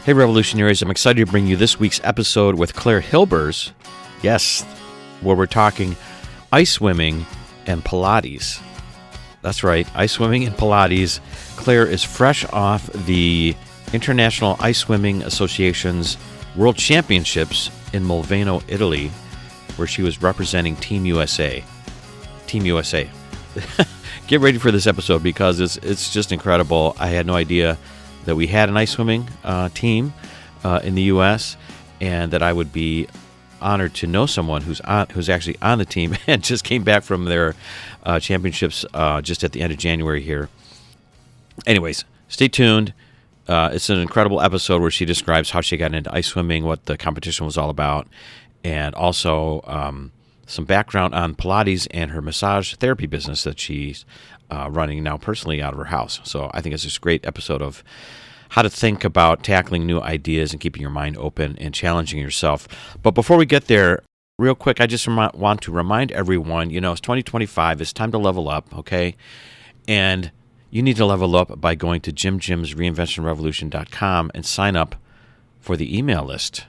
Hey, Revolutionaries, I'm excited to bring you this week's episode with Claire Hilbers. Yes, where we're talking ice swimming and Pilates. That's right, ice swimming and Pilates. Claire is fresh off the International Ice Swimming Association's World Championships in Molveno, Italy, where she was representing Team USA. Team USA. Get ready for this episode because it's just incredible. I had no idea that we had an ice swimming team in the U.S. and that I would be honored to know someone who's actually on the team and just came back from their championships just at the end of January here. Anyways, stay tuned. It's an incredible episode where she describes how she got into ice swimming, what the competition was all about, and also some background on Pilates and her massage therapy business that she's running now personally out of her house. So I think it's just a great episode of how to think about tackling new ideas and keeping your mind open and challenging yourself. But before we get there, real quick, I just want to remind everyone, it's 2025. It's time to level up, okay? And you need to level up by going to JimJim'sReinventionRevolution.com and sign up for the email list.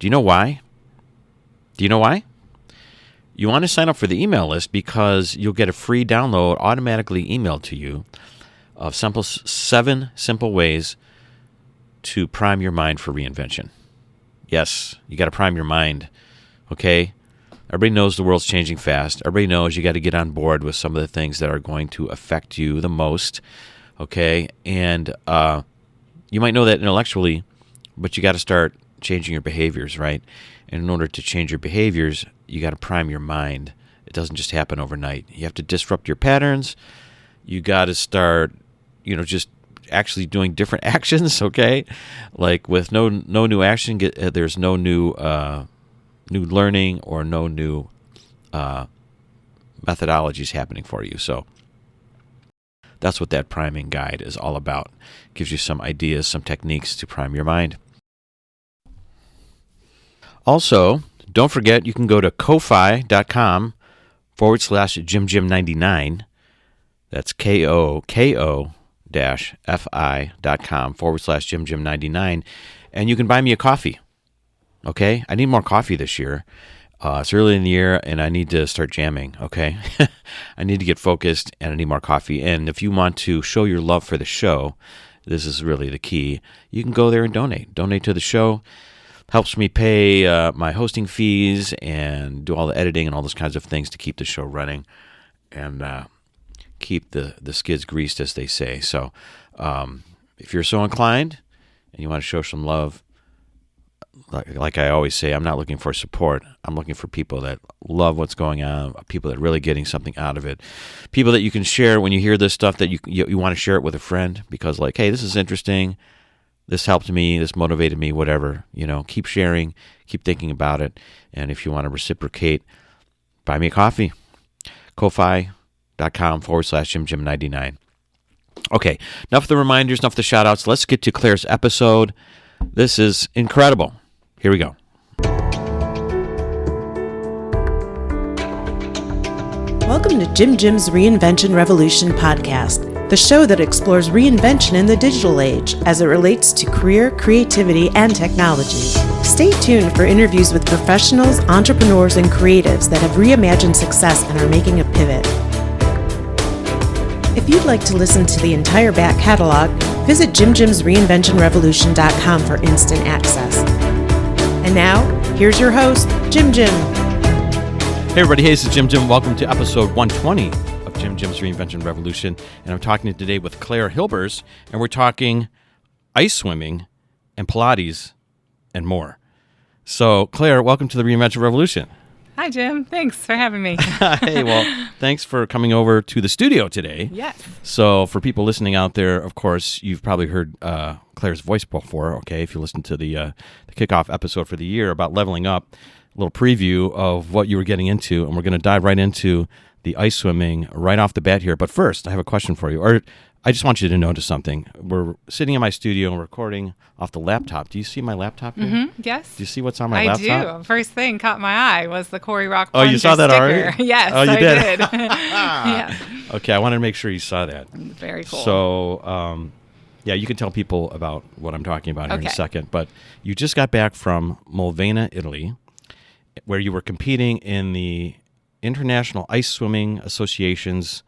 Do you know why? You want to sign up for the email list because you'll get a free download automatically emailed to you of 7 simple ways to prime your mind for reinvention. Yes, you got to prime your mind, okay? Everybody knows the world's changing fast. Everybody knows you got to get on board with some of the things that are going to affect you the most, okay? And you might know that intellectually, but you got to start changing your behaviors, right? And in order to change your behaviors, you got to prime your mind. It doesn't just happen overnight. You have to disrupt your patterns. You got to start, just actually doing different actions, okay? Like with no new action, there's no new learning or no new methodologies happening for you. So that's what that priming guide is all about. Gives you some ideas, some techniques to prime your mind. Also, don't forget you can go to ko-fi.com/JimJim99. That's ko-fi.com/JimJim99. And you can buy me a coffee. Okay? I need more coffee this year. It's early in the year and I need to start jamming. Okay? I need to get focused and I need more coffee. And if you want to show your love for the show, this is really the key. You can go there and donate. Donate to the show. Helps me pay my hosting fees and do all the editing and all those kinds of things to keep the show running and keep the skids greased, as they say. So if you're so inclined and you want to show some love, like I always say, I'm not looking for support. I'm looking for people that love what's going on, people that are really getting something out of it, people that you can share when you hear this stuff, that you want to share it with a friend because, like, hey, this is interesting. This helped me, this motivated me, whatever. Keep sharing, keep thinking about it. And if you want to reciprocate, buy me a coffee. ko-fi.com/JimJim99. Okay, enough of the reminders, enough of the shout-outs. Let's get to Claire's episode. This is incredible. Here we go. Welcome to Jim Jim's Reinvention Revolution podcast, the show that explores reinvention in the digital age as it relates to career, creativity, and technology. Stay tuned for interviews with professionals, entrepreneurs, and creatives that have reimagined success and are making a pivot. If you'd like to listen to the entire back catalog, visit JimJim'sReinventionRevolution.com for instant access. And now, here's your host, Jim Jim. Hey everybody, hey, this is Jim Jim. Welcome to episode 120 of Jim Jim's Reinvention Revolution. And I'm talking today with Claire Hilbers, and we're talking ice swimming and Pilates and more. So, Claire, welcome to the Reinvention Revolution. Hi, Jim. Thanks for having me. Hey, well, thanks for coming over to the studio today. Yes. So, for people listening out there, of course, you've probably heard Claire's voice before, okay, if you listened to the kickoff episode for the year about leveling up. A little preview of what you were getting into, and we're going to dive right into the ice swimming right off the bat here. But first, I have a question for you, or I just want you to notice something. We're sitting in my studio and recording off the laptop. Do you see my laptop here? Mm-hmm, yes. Do you see what's on my laptop? I do. First thing caught my eye was the Quarry Rock Plungers. Oh, you saw that sticker. already? Yes, oh, you I did. Yeah. Okay, I wanted to make sure you saw that. Very cool. So, Yeah, you can tell people about what I'm talking about here in a Okay. second. But you just got back from Molveno, Italy, where you were competing in the International Ice Swimming Association's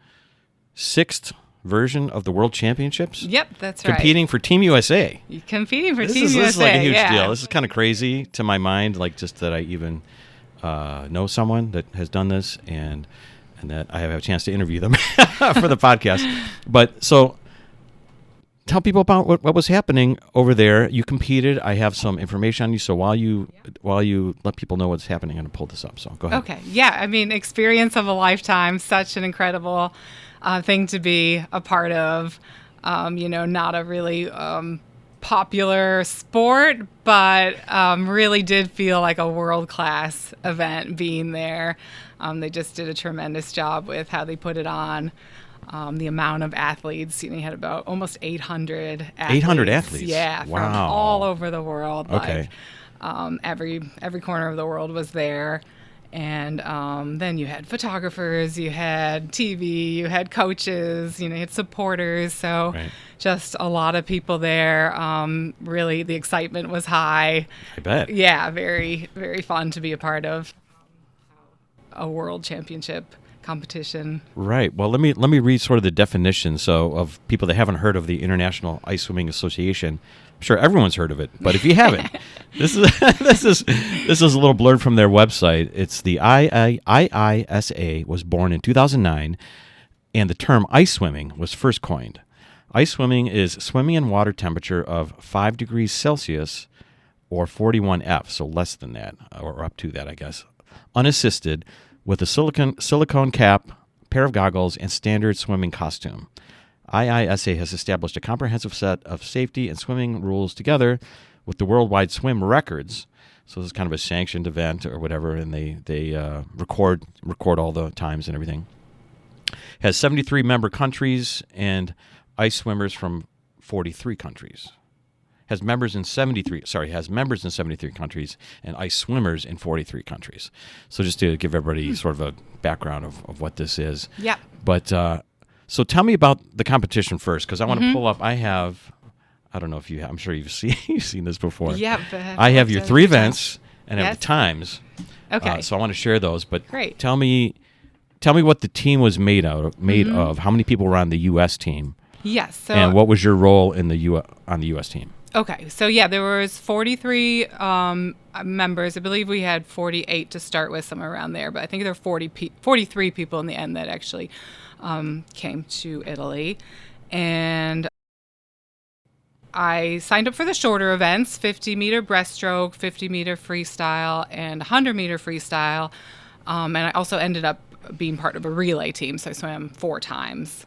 6th version of the World Championships. Yep, that's right. Competing for Team USA. You're competing for This Team is USA. like a huge yeah. deal. This is kind of crazy to my mind, like just that I even know someone that has done this and that I have a chance to interview them for the podcast. But so tell people about what was happening over there. You competed. I have some information on you. So while you let people know what's happening, I'm going to pull this up. So go ahead. Okay. Yeah. I mean, experience of a lifetime. Such an incredible thing to be a part of. Not a really popular sport, but really did feel like a world-class event being there. They just did a tremendous job with how they put it on. The amount of athletes, you had about almost 800 athletes. 800 athletes? Yeah, Wow. from all over the world. Okay. Every corner of the world was there. And then you had photographers, you had TV, you had coaches, you had supporters. So Right. just a lot of people there. Really, the excitement was high. I bet. Yeah, very, very fun to be a part of a world championship competition. Right. Well, let me read sort of the definition. So, of people that haven't heard of the International Ice Swimming Association, I'm sure everyone's heard of it, but if you haven't, this is a little blurb from their website. It's the IISA was born in 2009, and the term ice swimming was first coined. Ice swimming is swimming in water temperature of 5 degrees Celsius or 41 F, so less than that, or up to that, I guess, unassisted, with a silicone cap, pair of goggles, and standard swimming costume. IISA has established a comprehensive set of safety and swimming rules together with the worldwide swim records. So this is kind of a sanctioned event or whatever, and they record all the times and everything. Has 73 member countries and ice swimmers from 43 countries. Has members in 73 countries and ice swimmers in 43 countries. So just to give everybody sort of a background of what this is. Yeah. But so tell me about the competition first, because I want to pull up. I don't know if you have, I'm sure you've seen this before. Yeah. I have your 3 events and I have Yes. the times. Okay. So I want to share those. But Great. tell me what the team was made of. How many people were on the U.S. team? Yes. So And what was your role in on the U.S. team? Okay, so yeah, there was 43 members. I believe we had 48 to start with, somewhere around there, but I think there were 43 people in the end that actually came to Italy. And I signed up for the shorter events, 50-meter breaststroke, 50-meter freestyle, and 100-meter freestyle. And I also ended up being part of a relay team, so I swam 4 times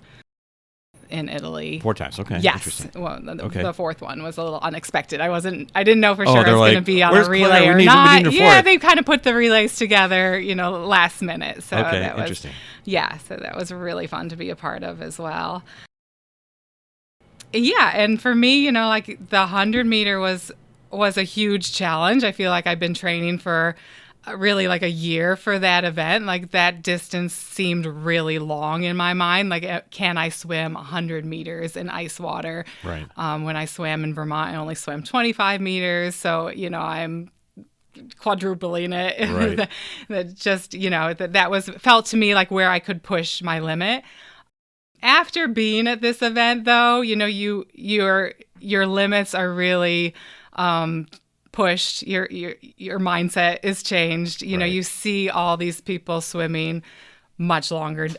in Italy. 4 times, okay. Yes. Interesting. Well, the Okay. 4th one was a little unexpected. I didn't know for sure I they're was going to like, be on "Where's a relay Claire? or We need not. a Yeah, 4th." they kind of put the relays together, last minute. So Okay, that was interesting. Yeah, so that was really fun to be a part of as well. Yeah, and for me, like the 100-meter was a huge challenge. I feel like I've been training for really like a year for that event. Like that distance seemed really long in my mind. Like, can I swim 100 meters in ice water? Right. When I swam in Vermont, I only swam 25 meters. So, I'm quadrupling it. Right. that just, that was felt to me like where I could push my limit. After being at this event, though, your limits are really pushed. Your mindset is changed. Right. You see all these people swimming much longer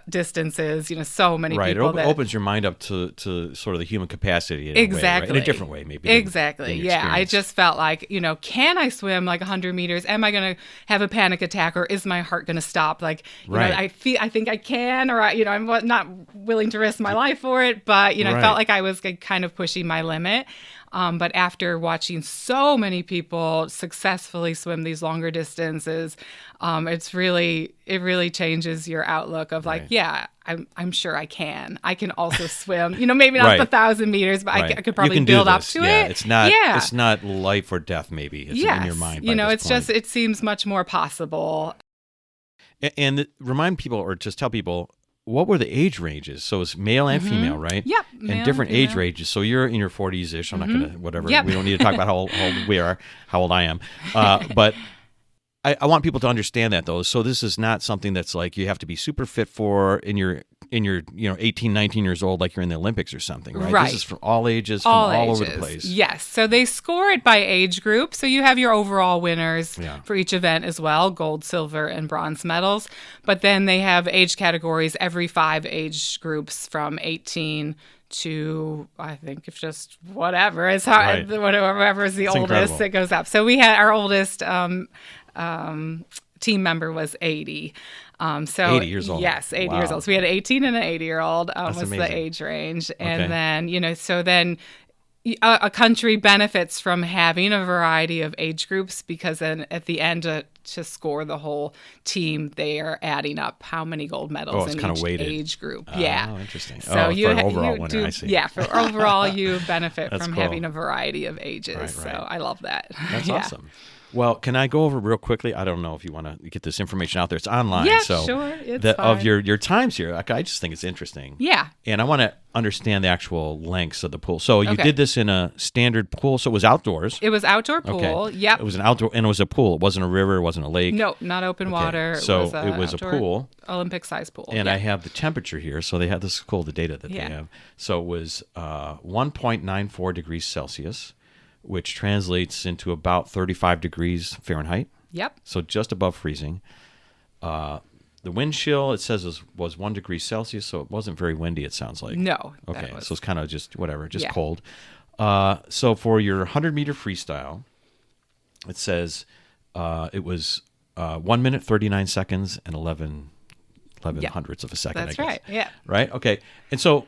distances. So many Right. people. It opens your mind up to sort of the human capacity in Exactly. a way, right? In a different way, maybe. Exactly. than you Yeah. I experienced. just felt like, can I swim like 100 meters? Am I going to have a panic attack, or is my heart going to stop? Like, Right. I think I can, or I'm not willing to risk my life for it. But, I Right. felt like I was kind of pushing my limit. But after watching so many people successfully swim these longer distances, it really changes your outlook of like, Right. yeah, I'm sure I can. I can also swim. Maybe not Right. the 1,000 meters, but Right. I could You probably can do build up this. to Yeah. it. It's not life or death, maybe. It's in your mind. by this It's just, point. it seems much more possible. And remind people, or just tell people, what were the age ranges? So it's male and female, right? Yep, And male and different age female. ranges. So you're in your 40s-ish. I'm not going to, whatever. Yep. We don't need to talk about how old we are, how old I am. But I want people to understand that, though. So this is not something that's like you have to be super fit for in your 18, 19 years old, like you're in the Olympics or something, right? Right. This is for all ages, from all over the place. Yes. So they score it by age group. So you have your overall winners for each event as well, gold, silver, and bronze medals. But then they have age categories every 5 age groups from 18 to, I think, if just whatever. It's hard, whatever is the oldest incredible. that goes up. So we had our oldest team member was 80. 80 years old. Yes, 80 Wow. years old. So we had an 18 and an 80-year-old was amazing. the age range. And Okay. then, so then a country benefits from having a variety of age groups because then at the end to score the whole team, they are adding up how many gold medals in each age group. Oh, interesting. So for you an overall winner, do, I see. Yeah, for overall you benefit That's from cool. having a variety of ages. Right. So I love that. That's awesome. Well, can I go over real quickly? I don't know if you want to get this information out there. It's online. Yeah, so sure. It's of fine. your times here, I just think it's interesting. Yeah. And I want to understand the actual lengths of the pool. So you Okay. did this in a standard pool, so it was outdoors. It was outdoor pool. Okay. Yep. It was an outdoor, and it was a pool. It wasn't a river. It wasn't a lake. No, not open water. So it was a outdoor pool. Olympic size pool. And yeah. I have the temperature here. So they have this is cool, the data that they have. So it was 1.94 degrees Celsius, which translates into about 35 degrees Fahrenheit. Yep. So just above freezing. The wind chill, it says, was 1 degree Celsius, so it wasn't very windy, it sounds like. No. Okay, so it's kind of just whatever, just Yeah. cold. So for your 100-meter freestyle, it says it was 1 minute, 39 seconds, and 11 hundredths of a second, That's I guess. right. Yeah. Right? Okay. And so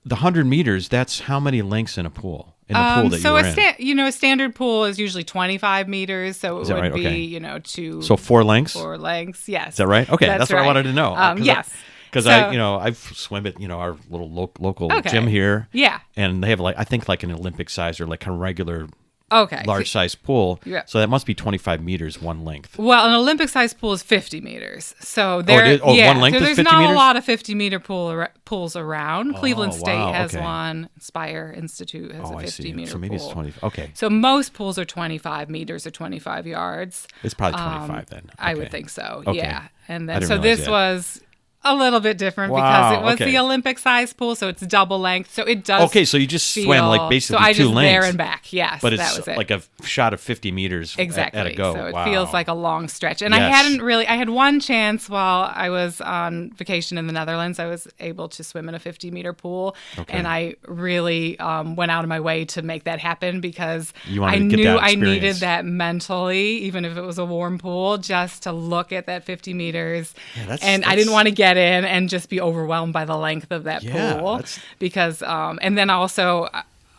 the 100 meters, that's how many lengths in a pool? In the pool that you were in? A standard pool is usually 25 meters, so it that would right? be, Okay. two. So 4 lengths? 4 lengths, yes. Is that right? Okay, that's what I right. wanted to know. Yes. Because So- I've swim at our little local Okay. gym here. Yeah. And they have I think an Olympic size or kind of regular Okay. large size pool. Yeah. So that must be 25 meters one length. Well, an Olympic size pool is 50 meters. So there, it is? Oh, one length so is there's 50 not meters? a lot of 50-meter pools around. Cleveland wow, State has okay. one. Spire Institute has a I see. 50-meter So maybe pool. it's 20. Okay. So most pools are 25 meters or 25 yards. It's probably 25 then. I Okay. would think so. Okay. Yeah. And I then didn't so realize this that. was a little bit different Wow, because it was okay. the Olympic size pool, so it's double length. So it does. Okay, so you just swam basically so I two just lengths. there and back. Yes, But that it's was it. like a shot of 50 meters Exactly. at a go. So it Wow. feels like a long stretch. And Yes. I had one chance while I was on vacation in the Netherlands. I was able to swim in a 50-meter pool. Okay. And I really went out of my way to make that happen because You wanted I to get knew that I needed experience. that mentally, even if it was a warm pool, just to look at that 50 meters. And I didn't want to get in and just be overwhelmed by the length of that pool because and then also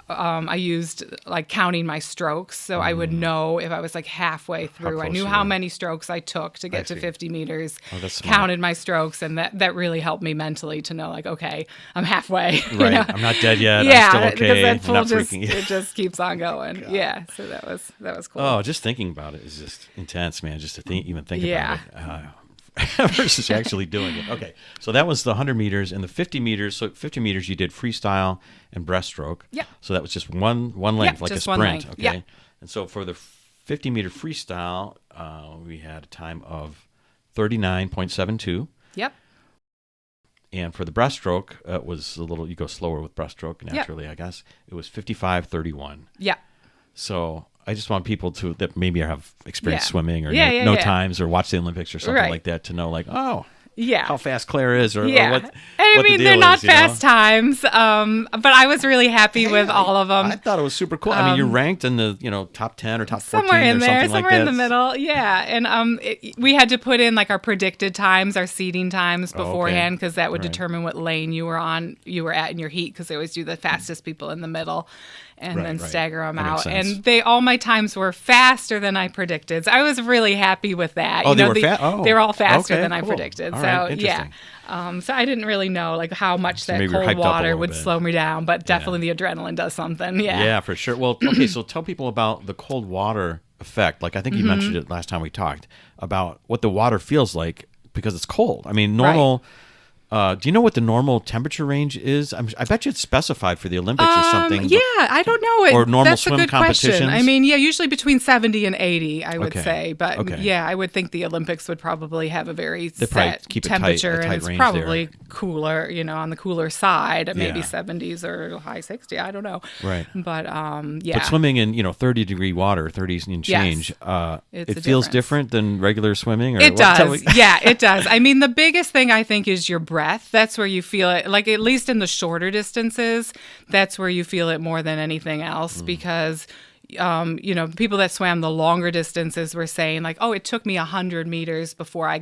I used counting my strokes so I would know if I was halfway through. I knew how many strokes I took to get to 50 meters. Oh, that's smart. Counted my strokes, and that really helped me mentally to know okay, I'm halfway. Right. I'm not dead yet. Yeah, I'm still okay. because that I'm pool not just freaking it just keeps on going. Yeah, so that was cool. Oh, just thinking about it is just intense, man. Just to even think Yeah. about it. Versus actually doing it. Okay, so that was the 100 meters and the 50 meters. So 50 meters you did freestyle and breaststroke. Yeah. So that was just one length, like a just one sprint. length. Okay. Yeah. And so for the 50-meter freestyle, we had a time of 39.72. Yep. And for the breaststroke, it was a little. You go slower with breaststroke naturally, I guess. It was 55.31. Yeah. So I just want people that maybe have experienced Yeah. swimming or Yeah, no yeah. times or watch the Olympics or something Right. like that to know Yeah. how fast Claire is or Yeah. what. And I what the mean, deal they're not is, you know? fast times, but I was really happy with all of them. I thought it was super cool. I mean, you're ranked in the top 10 or top 14 Somewhere in or there, something somewhere like in that. the middle. Yeah. And we had to put in our predicted times, our seeding times beforehand, because that would Right. determine what lane you were at in your heat, because they always do the fastest people in the middle and Right, then right. stagger them That makes out. sense. And all my times were faster than I predicted. So I was really happy with that. Oh, they were they were all faster okay, than I cool. predicted. All So right, yeah. interesting. So I didn't really know how much that maybe you're cold hyped up a water little would bit. slow me down, but definitely the adrenaline does something. Yeah. Yeah, for sure. Well, okay, so tell people about the cold water effect. I think you Mm-hmm. mentioned it last time we talked about what the water feels like because it's cold. I mean, normal Do you know what the normal temperature range is? I bet you it's specified for the Olympics or something. Yeah, I don't know. Or normal That's swim a good competitions? question. I mean, yeah, usually between 70 and 80, I would Okay. say. But Okay. yeah, I would think the Olympics would probably have a very They probably set keep a temperature, tight and it's range probably there. cooler, on the cooler side, maybe Yeah. 70s or high 60s. I don't know. Right. But yeah. But swimming in 30-degree water, 30s and change, It's it a feels difference. different than regular swimming. Or It what? Tell does. me- Yeah, it does. I mean, the biggest thing I think is your breath. That's where you feel it. Like, at least in the shorter distances, that's where you feel it more than anything else because people that swam the longer distances were saying like, oh, it took me 100 meters before I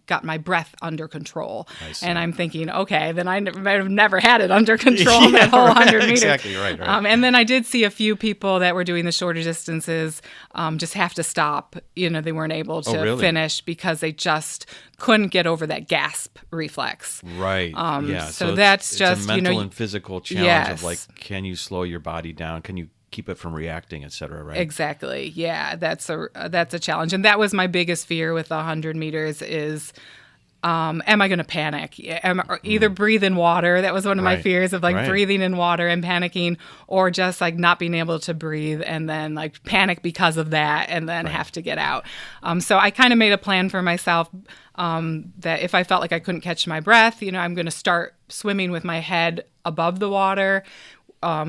got my breath under control. And I'm thinking, okay, then I might have never had it under control that whole 100 meters. Exactly, right. And then I did see a few people that were doing the shorter distances just have to stop. They weren't able to really? finish because they just couldn't get over that gasp reflex. Right. Yeah. so it's- that's it's just, a mental and physical challenge Yes. of like, can you slow your body down? Can you keep it from reacting, et cetera, right? Exactly. Yeah, that's a challenge. And that was my biggest fear with the 100 meters is, am I going to panic? Either breathe in water. That was one of my Right. fears of like Right. breathing in water and panicking, or just like not being able to breathe and then like panic because of that and then have to get out. So I kind of made a plan for myself that if I felt like I couldn't catch my breath, I'm going to start swimming with my head above the water.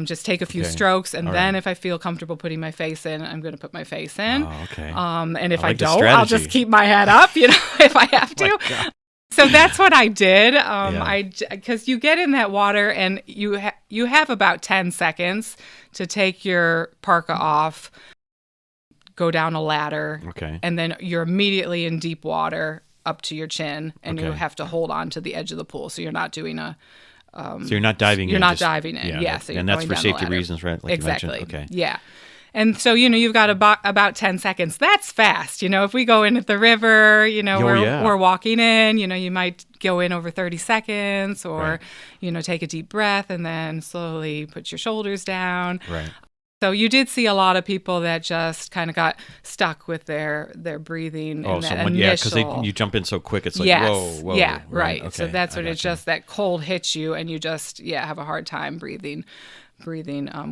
Just take a few Okay. strokes, and All then right. if I feel comfortable putting my face in, I'm going to put my face in. Oh, okay. And if I I, like the don't, I'll just strategy. keep my head up, if I have to. So that's what I did. Because you get in that water and you have about 10 seconds to take your parka off, go down a ladder, Okay. and then you're immediately in deep water up to your chin, and you Okay. have to hold on to the edge of the pool. So you're not doing So you're not diving in. you're not just- diving in. Yeah, so you're and that's going for down the safety ladder. reasons, right? Like Exactly. you mentioned. Okay. Yeah. And so, you've got about 10 seconds. That's fast. If we go in at the river, yeah. we're walking in, you might go in over 30 seconds or, take a deep breath and then slowly put your shoulders down. Right. So you did see a lot of people that just kind of got stuck with their breathing. Oh, in so that because initial... you jump in so quick, it's like, Yes. whoa. Yeah, right. Okay. So that's I what it's gotcha. just that cold hits you and you just, have a hard time breathing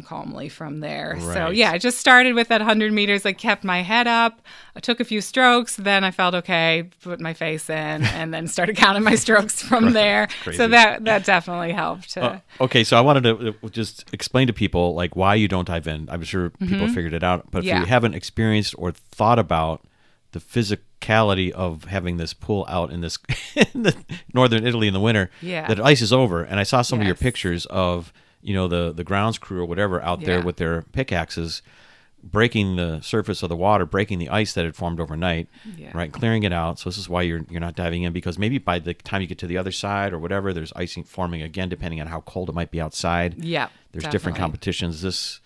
calmly from there. So Right. yeah, I just started with that 100 meters. I kept my head up. I took a few strokes. Then I felt okay, put my face in, and then started counting my strokes from there. Crazy. So that definitely helped. Okay, so I wanted to just explain to people like why you don't dive in. I'm sure people figured it out, but if Yeah. you haven't experienced or thought about the physicality of having this pool out in this in the northern Italy in the winter, Yeah. that ice is over. And I saw some of your Yes. pictures of the grounds crew or whatever out there Yeah. with their pickaxes breaking the surface of the water, breaking the ice that had formed overnight, Yeah. right, clearing it out. So this is why you're not diving in, because maybe by the time you get to the other side or whatever, there's icing forming again, depending on how cold it might be outside. Yeah, There's different definitely. competitions.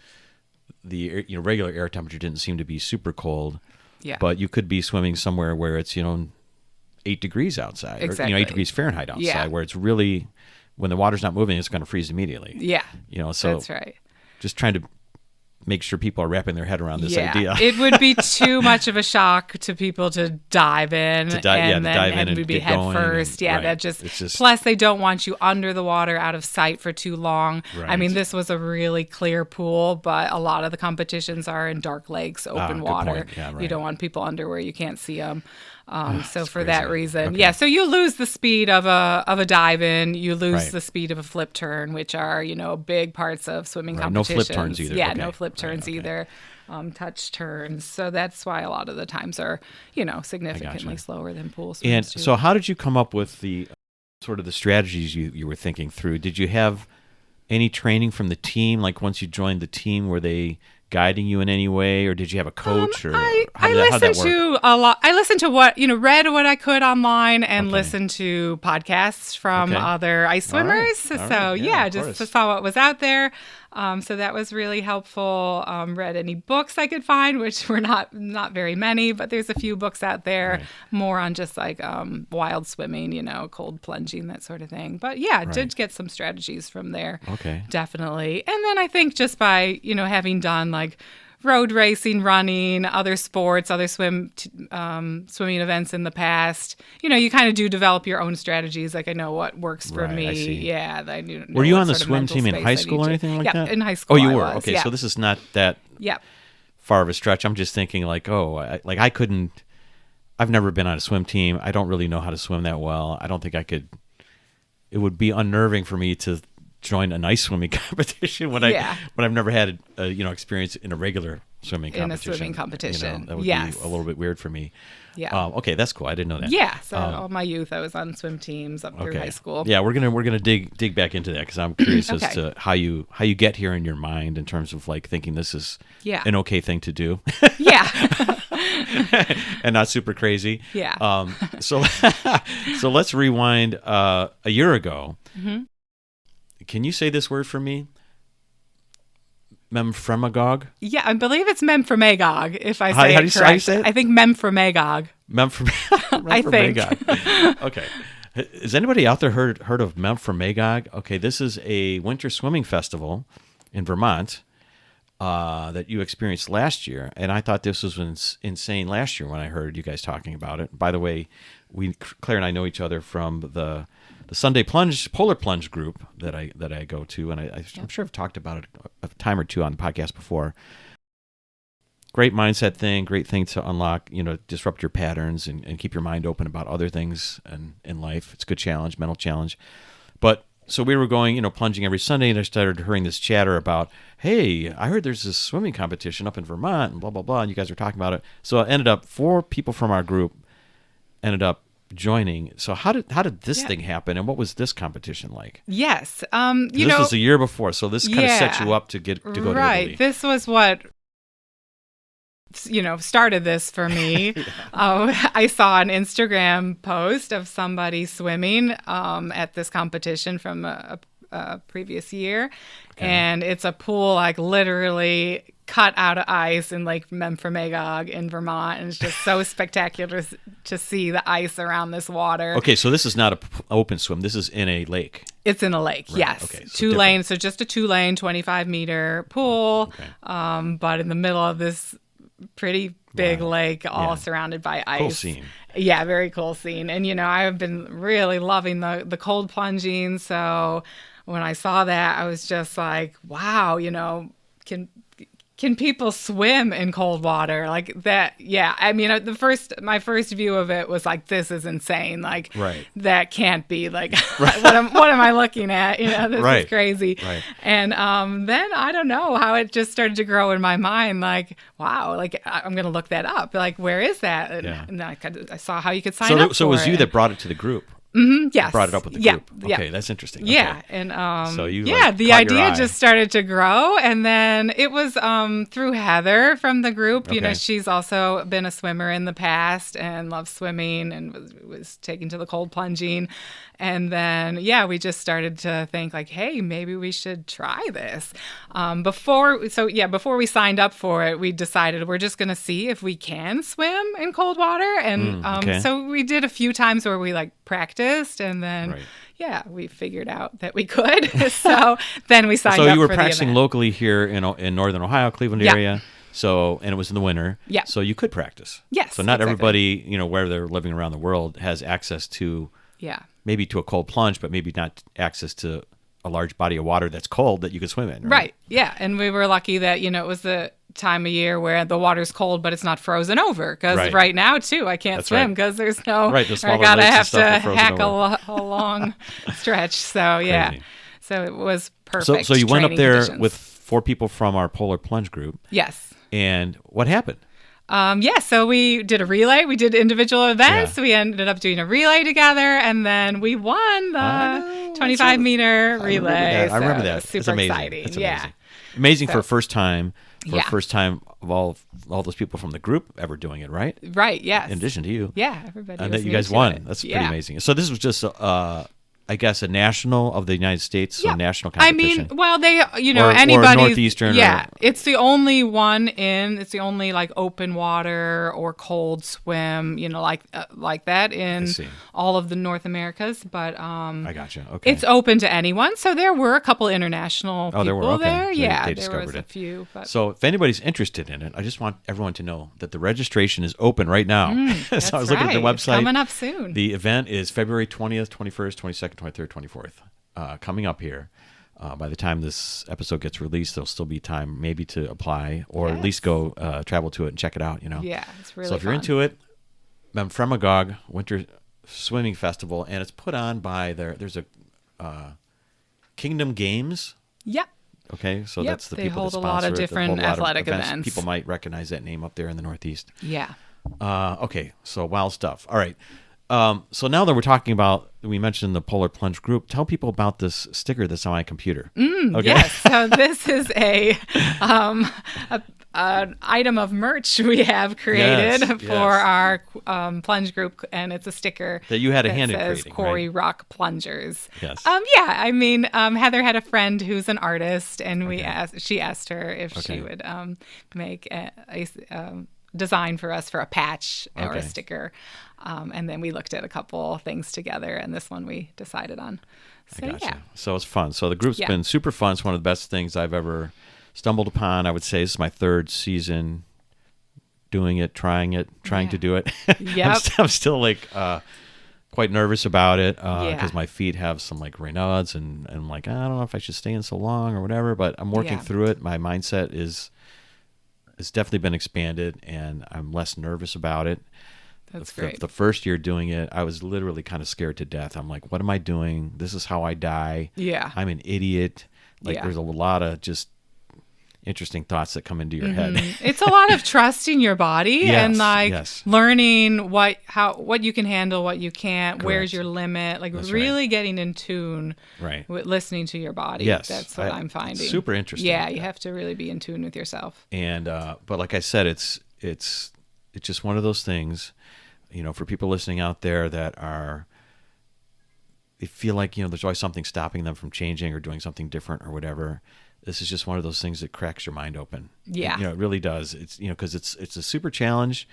The regular air temperature didn't seem to be super cold, Yeah. but you could be swimming somewhere where it's 8 degrees outside, or, Exactly. 8 degrees Fahrenheit outside, Yeah. where it's really, when the water's not moving, it's going to freeze immediately. Yeah. So That's right. just trying to make sure people are wrapping their head around this idea. It would be too much of a shock to people to dive in To dive in and we'd be get head going first. and- Yeah, right. that just, It's just- plus they don't want you under the water out of sight for too long. I Right. mean, this was a really clear pool, but a lot of the competitions are in dark lakes, open good water. point. Yeah, You right. don't want people under where you can't see them. So for crazy. that reason, Okay. yeah. So you lose the speed of a dive in, you lose Right. the speed of a flip turn, which are big parts of swimming Right. No competitions. flip turns either. Yeah, Okay. no flip Right, turns okay. either. Touch turns. So that's why a lot of the times are, significantly slower than pool swims. And too. so how did you come up with the sort of the strategies you were thinking through? Did you have any training from the team? Like once you joined the team, were they guiding you in any way, or did you have a coach? Or I how'd that listened work? to a lot. I listened to read what I could online and Okay. listened to podcasts from Okay. other ice All right. swimmers. All So right. Yeah, of just course. saw what was out there. So that was really helpful. Read any books I could find, which were not very many, but there's a few books out there Right. more on just like wild swimming, cold plunging, that sort of thing. But yeah, did get some strategies from there. Okay. Definitely. And then I think just by, having done like road racing, running, other sports, other swimming events in the past. You kind of do develop your own strategies. Like I know what works for me. I see. Yeah, I do. Were you on the swim team in high school or anything like that? Yeah, in high school. Oh, you were. Was, okay, yeah. so this is not that far of a stretch. I'm just thinking like, I couldn't. I've never been on a swim team. I don't really know how to swim that well. I don't think I could. It would be unnerving for me to join an ice swimming competition when I've never had experience in a regular swimming competition. In a swimming competition, that would be a little bit weird for me. Yeah. Okay, that's cool. I didn't know that. Yeah. So all my youth, I was on swim teams up through high school. Yeah, we're gonna dig back into that because I'm curious as to how you get here in your mind in terms of like thinking this is an okay thing to do. Yeah. And not super crazy. Yeah. So let's rewind a year ago. Mm-hmm. Can you say this word for me? Memphremagog? Yeah, I believe it's Memphremagog, if I say how it do you correct. say it? I think Memphremagog. I think. Okay. Has anybody out there heard of Memphremagog? Okay, this is a winter swimming festival in Vermont that you experienced last year, and I thought this was insane last year when I heard you guys talking about it. By the way, Claire and I know each other from the Sunday Polar Plunge group that I go to, and I'm sure I've talked about it a time or two on the podcast before. Great mindset thing, great thing to unlock, disrupt your patterns and keep your mind open about other things in life. It's a good challenge, mental challenge. But so we were going, plunging every Sunday, and I started hearing this chatter about, hey, I heard there's this swimming competition up in Vermont, and blah, blah, blah, and you guys were talking about it. So it ended up 4 people from our group ended up joining. So how did this thing happen, and what was this competition like? Yes, this was a year before, so this kind of set you up to go to Italy. Right. This was what started this for me. I saw an Instagram post of somebody swimming at this competition from a previous year, and it's a pool like literally cut out of ice in Lake Memphremagog in Vermont, and it's just so spectacular to see the ice around this water. Okay, so this is not an open swim. This is in a lake. It's in a lake, right. Yes. Okay, so 2 lanes, so just a 2-lane, 25-meter pool, but in the middle of this pretty big lake, all surrounded by ice. Cool scene. Yeah, very cool scene. And, I've been really loving the cold plunging, so when I saw that, I was just like, wow, can people swim in cold water like that? Yeah. I mean, my first view of it was like, this is insane. Like, that can't be like, what am I looking at? This is crazy. Right. And then I don't know how it just started to grow in my mind. Like, wow, like I'm going to look that up. Like, where is that? And I saw how you could sign up for it. So it was you that brought it to the group. Mm-hmm, yes. Brought it up with the group. Okay, that's interesting. Okay. Yeah, and so you the idea just started to grow, and then it was through Heather from the group. She's also been a swimmer in the past and loves swimming and was taken to the cold plunging. And then, we just started to think like, hey, maybe we should try this. Before we signed up for it, we decided we're just going to see if we can swim in cold water. And so we did a few times where we like practiced, and then we figured out that we could. So then we signed up for the event. So you were practicing locally here in Northern Ohio, Cleveland area. So, and it was in the winter. Yeah. So you could practice. Yes. So not everybody, where they're living around the world has access to maybe to a cold plunge, but maybe not access to a large body of water that's cold that you could swim in. Right. Yeah. And we were lucky that, it was the time of year where the water's cold, but it's not frozen over. Because right now, too, I can't swim because there's no... Right. I gotta have to hack a long stretch. So, Crazy. So it was perfect. So you went up there conditions. with 4 people from our Polar Plunge group. Yes. And what happened? So we did a relay. We did individual events. We ended up doing a relay together, and then we won the 25-meter relay. I remember that. Super it's amazing. exciting. It's amazing. Amazing for first time. First time of all those people from the group ever doing it, right? Right. Yes. In addition to you. Yeah. Everybody. And that you guys won. That's pretty amazing. So this was just I guess, a national of the United States, so Yeah. national I competition. mean, well, they, Or anybody. Northeastern Yeah. or- It's the only one it's the only like open water or cold swim, like that in see. all of the North Americas. But I gotcha. Okay. it's open to anyone. So there were a couple international people there were? Okay. there. They Yeah. There discovered was it. a few. But So if anybody's interested in it, I just want everyone to know that the registration is open right now. So I was looking at the right. website. Coming up soon. The event is February 20th, 21st, 22nd, 23rd, 24th. Coming up here. By the time this episode gets released, there'll still be time maybe to apply or at least go travel to it and check it out. Yeah, it's really So if you're fun. into it, Memphremagog Winter Swimming Festival, and it's put on by there's a Kingdom Games. Yep. Okay, so Yep, that's the they people hold that a lot sponsor of it. They different hold a lot of athletic events. People might recognize that name up there in the Northeast. Yeah. Okay, so wild stuff. All right. So now that we're talking about, we mentioned the Polar Plunge group, tell people about this sticker that's on my computer. Okay. Yes. So this is an item of merch we have created Yes, for yes. our plunge group, and it's a sticker That you had a that hand in says creating, Quarry right? Rock Plungers. Yes. Yeah. I mean, Heather had a friend who's an artist, and she asked her if Okay. she would make a design for us for a patch or Okay. a sticker, and then we looked at a couple things together, and this one we decided on. So I gotcha. yeah. So it's fun. So the group's Yeah. been super fun. It's one of the best things I've ever stumbled upon. I would say this is my third season doing it, trying to do it. Yep. I'm still like quite nervous about it because Yeah. my feet have some like Raynaud's and I'm like, I don't know if I should stay in so long or whatever, but I'm working Yeah. through it. My mindset it's definitely been expanded and I'm less nervous about it. That's The great. first year doing it, I was literally kind of scared to death. I'm like, what am I doing? This is how I die. Yeah. I'm an idiot. Like Yeah. there's a lot of just interesting thoughts that come into your head. It's a lot of trusting your body Yes, and like yes. learning what you can handle, what you can't, where's Correct. your limit, like That's really getting in tune Right. with listening to your body. Yes, That's what I'm finding. super interesting. Yeah, you have to really be in tune with yourself. And but like I said, it's just one of those things, for people listening out there that they feel like, there's always something stopping them from changing or doing something different or whatever. This is just one of those things that cracks your mind open. Yeah. It really does. It's, because it's a super challenge.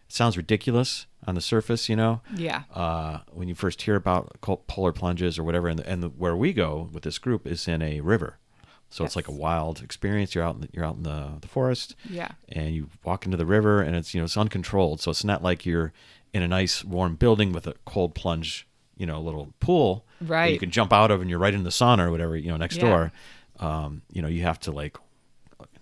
It sounds ridiculous on the surface, Yeah. when you first hear about polar plunges or whatever, and where we go with this group is in a river. So it's Yes. like a wild experience. You're out in the forest. Yeah. And you walk into the river and it's, it's uncontrolled. So it's not like you're in a nice warm building with a cold plunge, little pool that Right. you can jump out of and you're right in the sauna or whatever, next Yeah. door. You have to like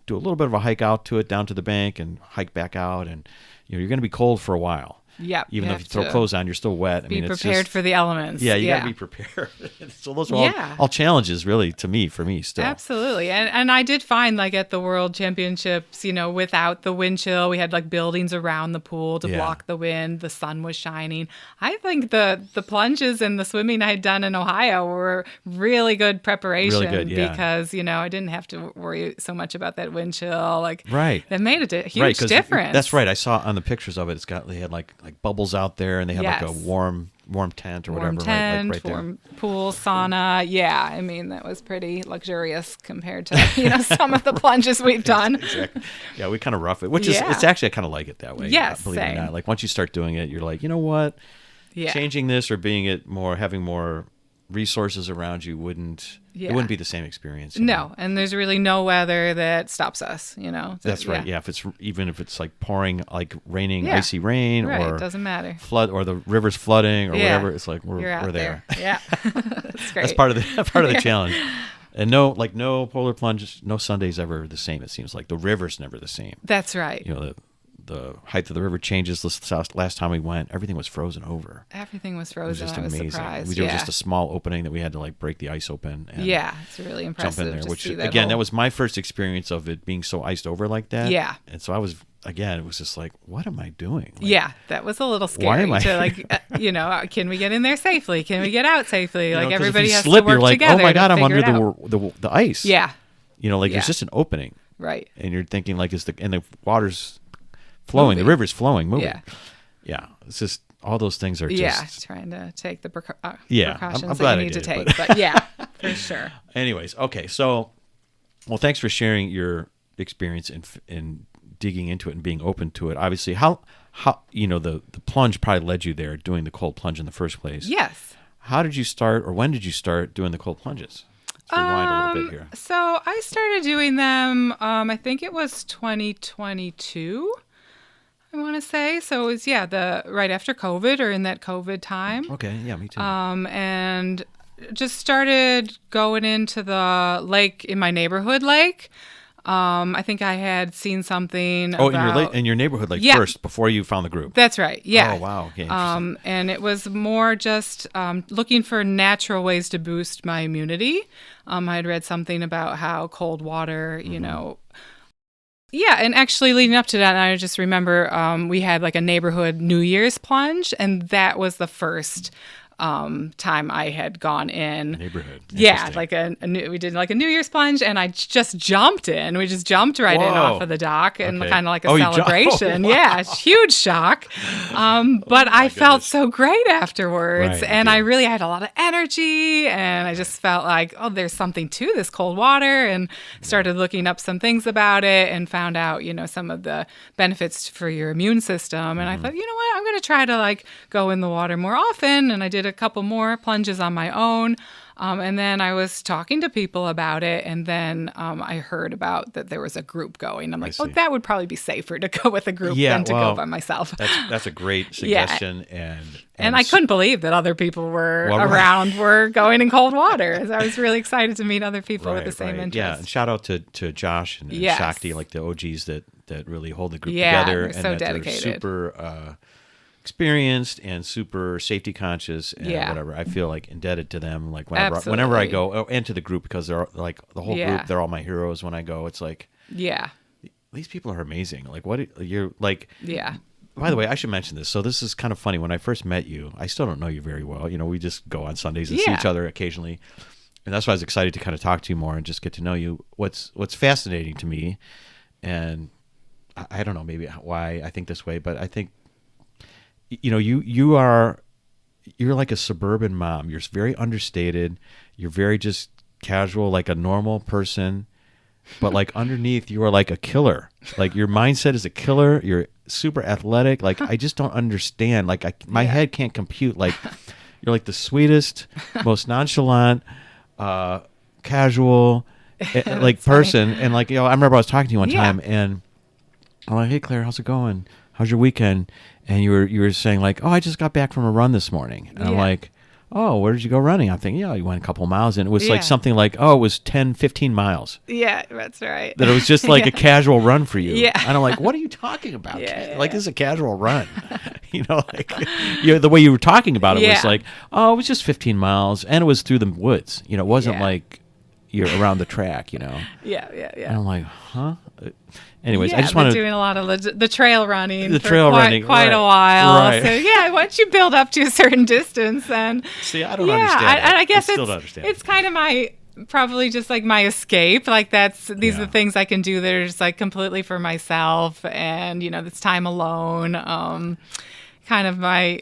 do a little bit of a hike out to it, down to the bank and hike back out. And, you're going to be cold for a while. Yep. Even you though have if you throw to clothes on, you're still wet. Be it's prepared just- for the elements. Yeah, you got to be prepared. So those are Yeah. all challenges, really, for me still. Absolutely. And I did find like at the World Championships, without the wind chill, we had like buildings around the pool to Yeah. block the wind. The sun was shining. I think the plunges and the swimming I had done in Ohio were really good preparation Really good, yeah. because, I didn't have to worry so much about that wind chill. Like Right. that made a huge Right, 'cause difference. That's right. I saw on the pictures of it. They had like bubbles out there, and they had like a Yes. warm tent or Warm whatever, tent, right there. warm pool, sauna. Yeah, I mean, that was pretty luxurious compared to, some of the plunges we've done. Exactly. Yeah, we kind of rough it, which is Yeah. it's actually I kind of like it that way. Yes, believe it or same. not. Like once you start doing it, you're like, you know what? Yeah. Changing this or having more resources around you wouldn't be the same experience. No, and there's really no weather that stops us, That's right. Yeah, even if it's like pouring, like raining, Yeah. icy rain, Right, or doesn't matter. flood, or the river's flooding, or Yeah. whatever. It's like You're we're out there. Yeah, that's great. That's part of the challenge. And no polar plunge, no Sunday's ever the same. It seems like the river's never the same. That's right. The height of the river changes. Last time we went, everything was frozen over. Everything was It was frozen. just I was amazing. surprised. There was Yeah. just a small opening that we had to like break the ice open. And Yeah, it's really jump impressive in there. to Which see again, that whole- was my first experience of it being so iced over like that. Yeah. And so it was just like, what am I doing? Like, Yeah, that was a little scary. Why am I- To can we get in there safely? Can we get out safely? Like 'cause if everybody you has slip, to work you're like, together. oh my god, to I'm under figure it out. the ice. Yeah, Yeah. Yeah. There's just an opening, right. and you're thinking like, and the water's flowing, Moving. the river's flowing, moving. Yeah. Yeah, it's just all those things are just trying to take the yeah. precautions I'm glad that you I need to did take. But yeah, for sure. Anyways, okay. So, well, thanks for sharing your experience in digging into it and being open to it. Obviously, how the plunge probably led you there, doing the cold plunge in the first place. Yes. How did you start, or when did you start doing the cold plunges? Let's rewind a little bit here. So I started doing them, I think it was 2022, I want to say. So it was, the right after COVID, or in that COVID time. Okay, yeah, me too. And just started going into the lake, in my neighborhood lake. I think I had seen something about... in your neighborhood, first, before you found the group. That's right, yeah. Oh, wow, okay, interesting. And it was more just looking for natural ways to boost my immunity. I had read something about how cold water, Yeah, and actually leading up to that, I just remember we had like a neighborhood New Year's plunge, and that was the first time I had gone in. Neighborhood. Yeah, like we did like a New Year's plunge, and I just jumped in. We just jumped right in off of the dock, and kind of like a celebration. Yeah, huge shock. But I felt so great afterwards, and I really had a lot of energy, and I just felt like, oh, there's something to this cold water, and started looking up some things about it, and found out, some of the benefits for your immune system. And I thought, you know what, I'm going to try to like go in the water more often, and I did a couple more plunges on my own. And then I was talking to people about it, and then I heard about that there was a group going. I'm like, oh, that would probably be safer to go with a group than to go by myself. That's a great suggestion. And I couldn't believe that other people were around were going in cold water. So I was really excited to meet other people with the same interest. Yeah, and shout out to Josh and Shakti, like the OGs that really hold the group together. They're so dedicated. They're super experienced and super safety conscious and whatever. I feel like indebted to them, like whenever I go, and to the group, because they're like the whole group, they're all my heroes when I go. It's like, these people are amazing. Like, what you're like. By the way, I should mention this. So this is kind of funny. When I first met you, I still don't know you very well. We just go on Sundays and see each other occasionally, and that's why I was excited to kind of talk to you more and just get to know you. What's fascinating to me, and I don't know maybe why I think this way, but I think you're like a suburban mom. You're very understated. You're very just casual, like a normal person, but like underneath you are like a killer. Like your mindset is a killer. You're super athletic. Like I just don't understand. Like my head can't compute. Like you're like the sweetest, most nonchalant, casual, like person. And like, I remember I was talking to you one time, and I'm like, hey Claire, how's it going? How's your weekend? And you were saying like, oh, I just got back from a run this morning. And I'm like, oh, where did you go running? I'm thinking, you went a couple miles. And it was like something like, oh, it was 10, 15 miles. Yeah, that's right. That it was just like a casual run for you. Yeah. And I'm like, what are you talking about? Like, this is a casual run. The way you were talking about it was like, oh, it was just 15 miles. And it was through the woods. It wasn't like you're around the track, Yeah. And I'm like, huh? Anyways, I just want to doing a lot of the trail running. Quite a while. Right. So once you build up to a certain distance, then see, I don't understand. I guess I still don't understand. It's kind of probably just like my escape. Like these are the things I can do that are just like completely for myself, and this time alone. Kind of my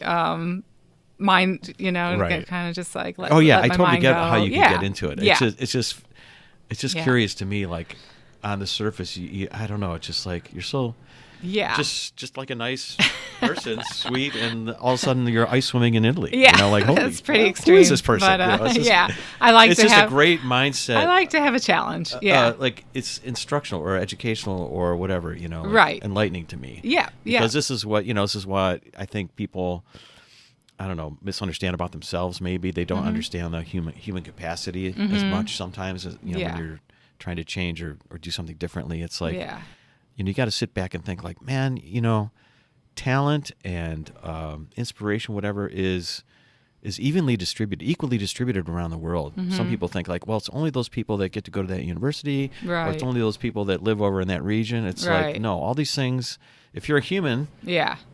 mind, kind of just like let I my totally mind get go. how you can get into it. It's just curious to me, like. On the surface, I don't know. It's just like you're so, just like a nice person, sweet, and all of a sudden you're ice swimming in Italy. Yeah, like holy, that's pretty extreme. Who is this person? But, I like it's to just have a great mindset. I like to have a challenge. Like it's instructional or educational or whatever, right? Enlightening to me. Yeah, because this is what This is what I think people, I don't know, misunderstand about themselves. Maybe they don't understand the human capacity as much sometimes as when you're trying to change or do something differently. It's like, you got to sit back and think like, man, talent and inspiration, whatever, is equally distributed around the world. Some people think like, well, it's only those people that get to go to that university, or it's only those people that live over in that region. It's like, no, all these things, if you're a human,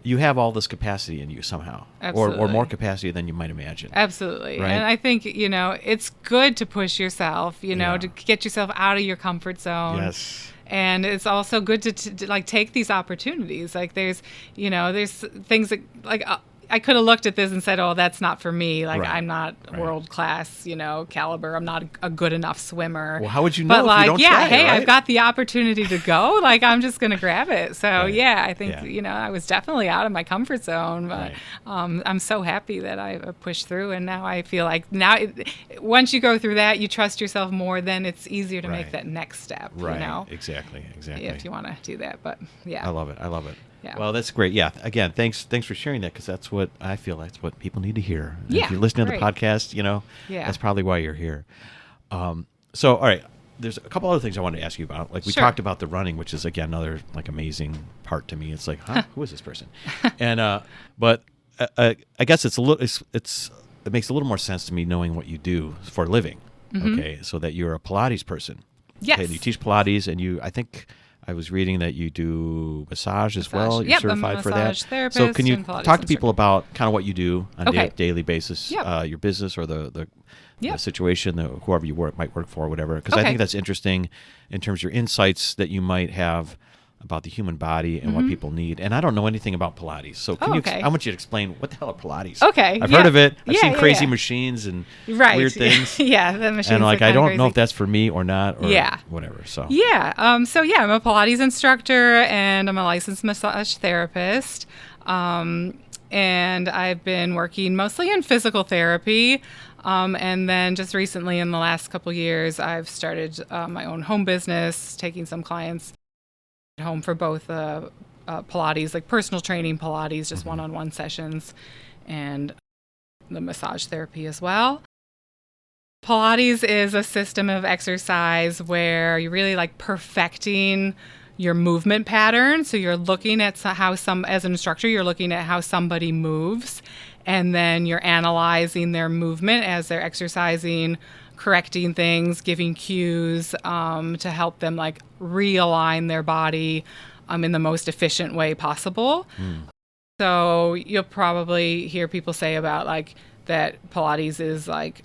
you have all this capacity in you somehow, or more capacity than you might imagine. Absolutely. Right? And I think, it's good to push yourself, to get yourself out of your comfort zone. Yes. And it's also good to like take these opportunities. Like there's things that like, I could have looked at this and said, oh, that's not for me. Like, Right. I'm not world class, caliber. I'm not a good enough swimmer. Well, how would you know but if like, you don't yeah, try it, hey, right? I've got the opportunity to go. Like, I'm just going to grab it. So, Right. yeah, I think, Yeah. I was definitely out of my comfort zone. But Right. I'm so happy that I pushed through. And now I feel like once you go through that, you trust yourself more, then it's easier to make Right. that next step, Right. Exactly. if you want to do that. But, yeah. I love it. Yeah. Well, that's great. Yeah. Again, thanks for sharing that, because that's what I feel that's what people need to hear. And Yeah, if you're listening to the great. podcast, Yeah. that's probably why you're here. So, all right. There's a couple other things I wanted to ask you about. Like we Sure. talked about the running, which is again another like amazing part to me. It's like, huh, who is this person? And but I guess it's a little. It makes a little more sense to me knowing what you do for a living. Okay, so that you're a Pilates person. Yes. Okay, and you teach Pilates, and I think I was reading that you do massage as well. You're Yep, I'm a certified for that. massage therapist So can you and Pilates talk to people instructor. about kind of what you do on a Okay. daily basis, Yep. your business or the Yep. situation, whoever you might work for, whatever. Because I Okay. think that's interesting in terms of your insights that you might have about the human body and what people need. And I don't know anything about Pilates. So can okay. I want you to explain what the hell are Pilates? Okay, I've yeah. heard of it. I've Yeah, seen yeah, crazy yeah. machines and Right. weird things. Yeah, the machines And like are I kinda don't know crazy. if that's for me or not or Yeah. whatever. So Yeah. So yeah, I'm a Pilates instructor and I'm a licensed massage therapist. And I've been working mostly in physical therapy. And then just recently in the last couple years, I've started my own home business, taking some clients at home for both Pilates, like personal training Pilates, just one-on-one sessions, and the massage therapy as well. Pilates is a system of exercise where you're really like perfecting your movement pattern. So you're looking at as an instructor, you're looking at how somebody moves, and then you're analyzing their movement as they're exercising, correcting things, giving cues to help them like realign their body in the most efficient way possible. So you'll probably hear people say about like that Pilates is like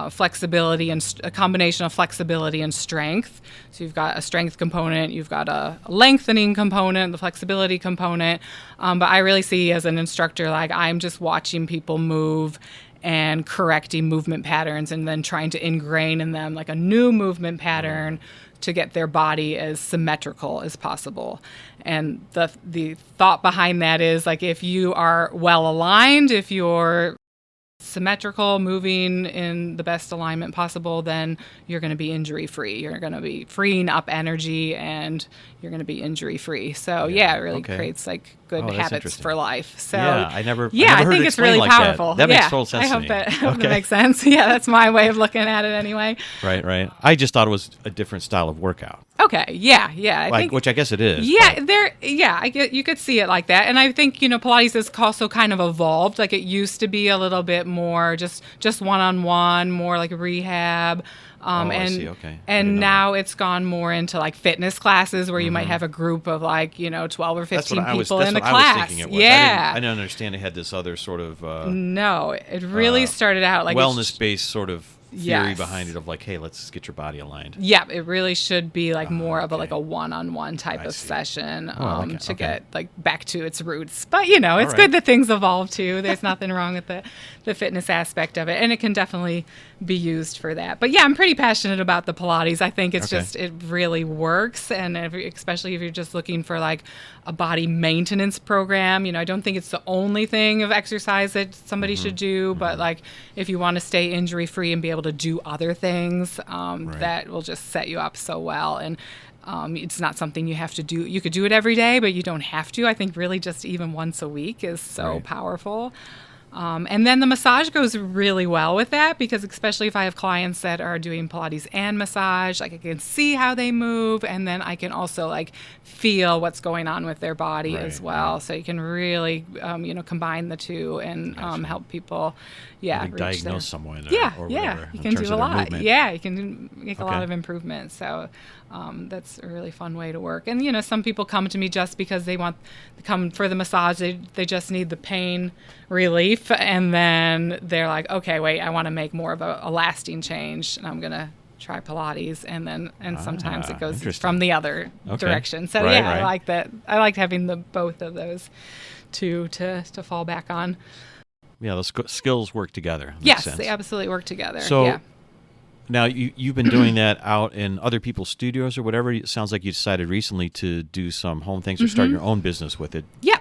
flexibility and a combination of flexibility and strength. So you've got a strength component, you've got a lengthening component, the flexibility component. But I really see as an instructor, like I'm just watching people move and correcting movement patterns and then trying to ingrain in them like a new movement pattern to get their body as symmetrical as possible. And the thought behind that is like if you are well aligned, if you're symmetrical, moving in the best alignment possible, then you're going to be injury free. You're going to be freeing up energy and you're going to be injury free. So yeah, it really creates like good that's habits interesting. for life. So yeah, I never yeah, heard I it think it's explained really like powerful. That makes Yeah, total sense I to hope me. that makes sense. Yeah, that's my way of looking at it anyway. Right. I just thought it was a different style of workout. Okay. Yeah. I think, Which I guess it is. yeah, but- you could see it like that. And I think, Pilates has also kind of evolved. Like it used to be a little bit more just one-on-one, more like rehab. I see. Okay. I didn't And know now it's gone more into like fitness classes where you might have a group of like, 12 or 15 people in a class. I was thinking it was. Yeah. I didn't understand it had this other sort of No, it really started out like wellness-based sort of theory Yes. behind it of like, hey, let's get your body aligned. Yeah, it really should be like more of okay. a one-on-one type I of see. session Oh, I like it. to Okay. get like back to its roots. But it's right. good that things evolve too. There's nothing wrong with the fitness aspect of it, and it can definitely be used for that. But yeah, I'm pretty passionate about the Pilates. I think it's Okay. just it really works, and especially if you're just looking for like a body maintenance program. I don't think it's the only thing of exercise that somebody should do, but like if you want to stay injury free and be able to do other things, that will just set you up so well. And it's not something you have to do. You could do it every day, but you don't have to. I think really just even once a week is so Right. powerful. And then the massage goes really well with that because especially if I have clients that are doing Pilates and massage, like I can see how they move and then I can also like feel what's going on with their body as Right, well. So you can really, combine the two and help people, Like reach diagnose their- someone or yeah, whatever you in can terms do a of their lot. movement. Yeah, you can make a lot Okay. of improvement. So that's a really fun way to work. And some people come to me just because they come for the massage. They just need the pain relief, and then they're like, okay, wait, I want to make more of a lasting change, and I'm gonna try Pilates, and sometimes it goes interesting. from the other Okay. direction. So Right, yeah, right. I like that. I like having both of those to fall back on. Yeah, those skills work together. Makes Yes, sense. they absolutely work together. So yeah. now you've been doing that out in other people's studios or whatever. It sounds like you decided recently to do some home things or start your own business with it. Yeah.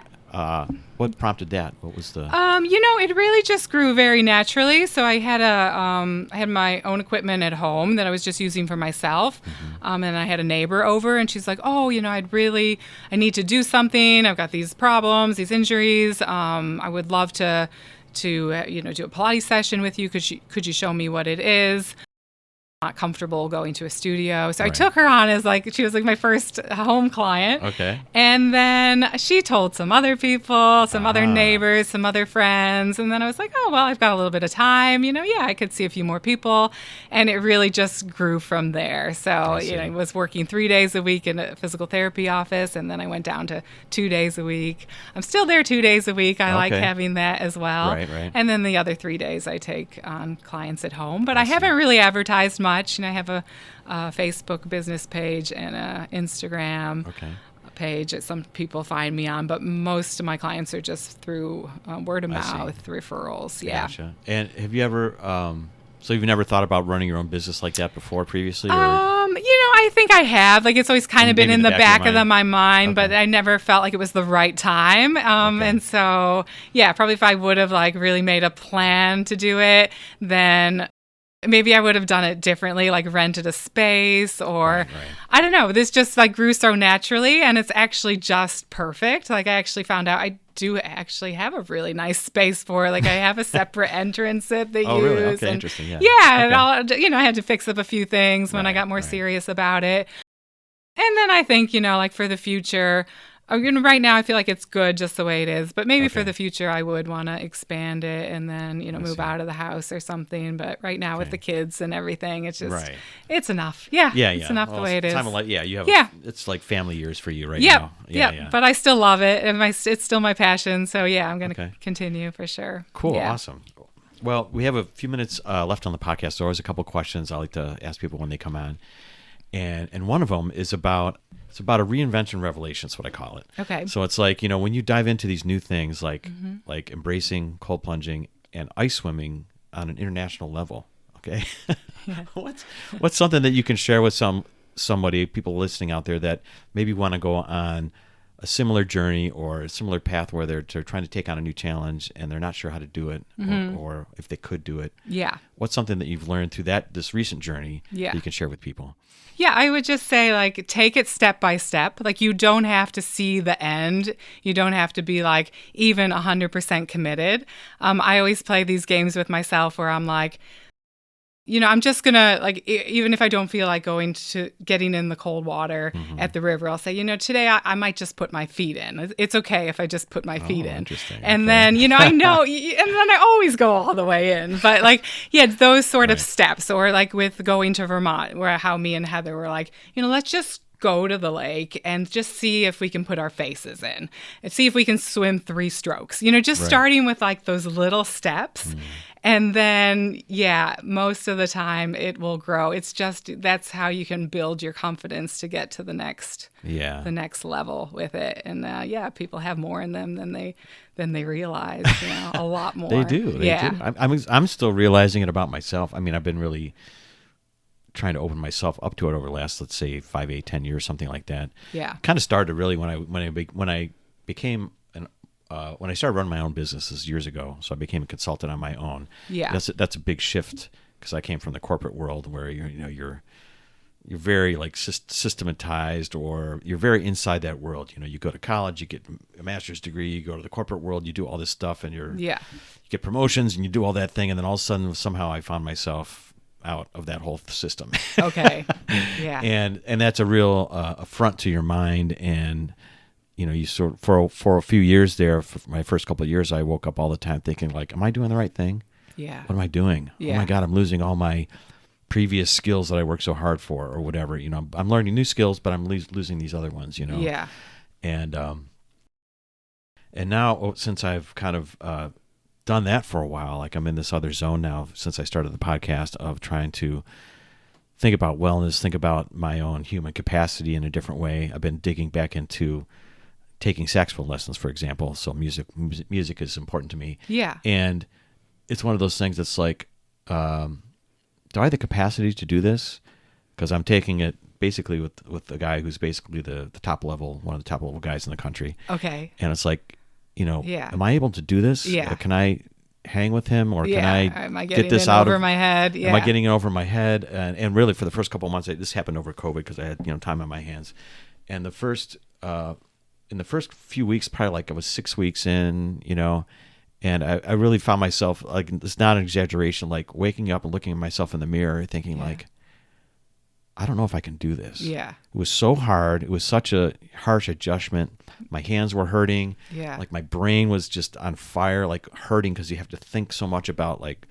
What prompted that? What was the? It really just grew very naturally. So I had I had my own equipment at home that I was just using for myself. And I had a neighbor over, and she's like, "Oh, I need to do something. I've got these problems, these injuries. I would love to do a Pilates session with you. Could you show me what it is?" Not comfortable going to a studio. So Right. I took her on as she was my first home client. Okay. And then she told some other people, some other neighbors, some other friends. And then I was like, oh, well, I've got a little bit of time. I could see a few more people. And it really just grew from there. So, I was working 3 days a week in a physical therapy office. And then I went down to 2 days a week. I'm still there 2 days a week. I like having that as well. Right. And then the other 3 days I take on clients at home. But I haven't really advertised much. I have a Facebook business page and an Instagram page that some people find me on, but most of my clients are just through word of mouth referrals. Yeah. Gotcha. And have you ever, so you've never thought about running your own business like that before previously? Or? I think I have. It's always kind of been in the back of my mind, but I never felt like it was the right time. And so, probably if I would have really made a plan to do it, then maybe I would have done it differently, rented a space or I don't know. This just grew so naturally, and it's actually just perfect. I actually found out I do actually have a really nice space for it. I have a separate entrance that they use. Oh, really? Okay, interesting. Yeah. Yeah, and I had to fix up a few things when I got more serious about it. And then I think, for the future, right now I feel like it's good just the way it is, but maybe for the future I would want to expand it and then, move out of the house or something. But right now with the kids and everything, it's just, it's enough. Yeah. It's enough the way it is. You have, it's like family years for you now. Yeah. But I still love it, and it's still my passion. So I'm going to continue for sure. Cool. Yeah. Awesome. Well, we have a few minutes left on the podcast. So there's a couple questions I like to ask people when they come on. And one of them is about a reinvention revelation. That's what I call it. Okay. So it's when you dive into these new things like embracing cold plunging and ice swimming on an international level. Okay. Yeah. What's something that you can share with somebody, people listening out there that maybe want to go on a similar journey or a similar path where they're trying to take on a new challenge and they're not sure how to do it or if they could do it. Yeah. What's something that you've learned through this recent journey that you can share with people? Yeah, I would just say take it step by step. You don't have to see the end. You don't have to be even 100% committed. I always play these games with myself where I'm I'm just going to, even if I don't feel like getting in the cold water at the river, I'll say, today I might just put my feet in. It's okay if I just put my feet in. Interesting. And then, I know, and then I always go all the way in. But those sort of steps, or with going to Vermont, where how me and Heather were let's just go to the lake and just see if we can put our faces in and see if we can swim 3 strokes, starting with those little steps. And then, most of the time it will grow. It's just, that's how you can build your confidence to get to the next level with it. And people have more in them than they realize, a lot more. They do. I'm still realizing it about myself. I've been really trying to open myself up to it over the last, let's say 5, 8, 10 years, something like that. Yeah. Kind of started really when I started running my own businesses years ago. So I became a consultant on my own. Yeah. That's a big shift because I came from the corporate world where you're very systematized, or you're very inside that world. You go to college, you get a master's degree, you go to the corporate world, you do all this stuff, and you get promotions and you do all that thing, and then all of a sudden somehow I found myself out of that whole system. Okay. Yeah. And that's a real affront to your mind. And you sort of, for a few years there, for my first couple of years, I woke up all the time thinking am I doing the right thing? Yeah. What am I doing? Yeah. Oh my God, I'm losing all my previous skills that I worked so hard for, or whatever. I'm learning new skills, but I'm losing these other ones. Yeah. And now since I've kind of done that for a while, I'm in this other zone now since I started the podcast of trying to think about wellness, think about my own human capacity in a different way. I've been digging back into taking saxophone lessons, for example. So music is important to me. Yeah. And it's one of those things that's like, do I have the capacity to do this? Because I'm taking it basically with a guy who's basically the top level, one of the top level guys in the country. Okay. And it's like, Yeah. am I able to do this? Yeah. Can I hang with him, or can I Am I getting get this it out over of my head? Yeah. Am I getting it over my head? And really, for the first couple of months, this happened over COVID because I had time on my hands. And in the first few weeks, probably like I was 6 weeks in, and I really found myself, like, it's not an exaggeration, like waking up and looking at myself in the mirror, thinking like, I don't know if I can do this. Yeah. It was so hard. It was such a harsh adjustment. My hands were hurting. Yeah. Like my brain was just on fire, like hurting, because you have to think so much about like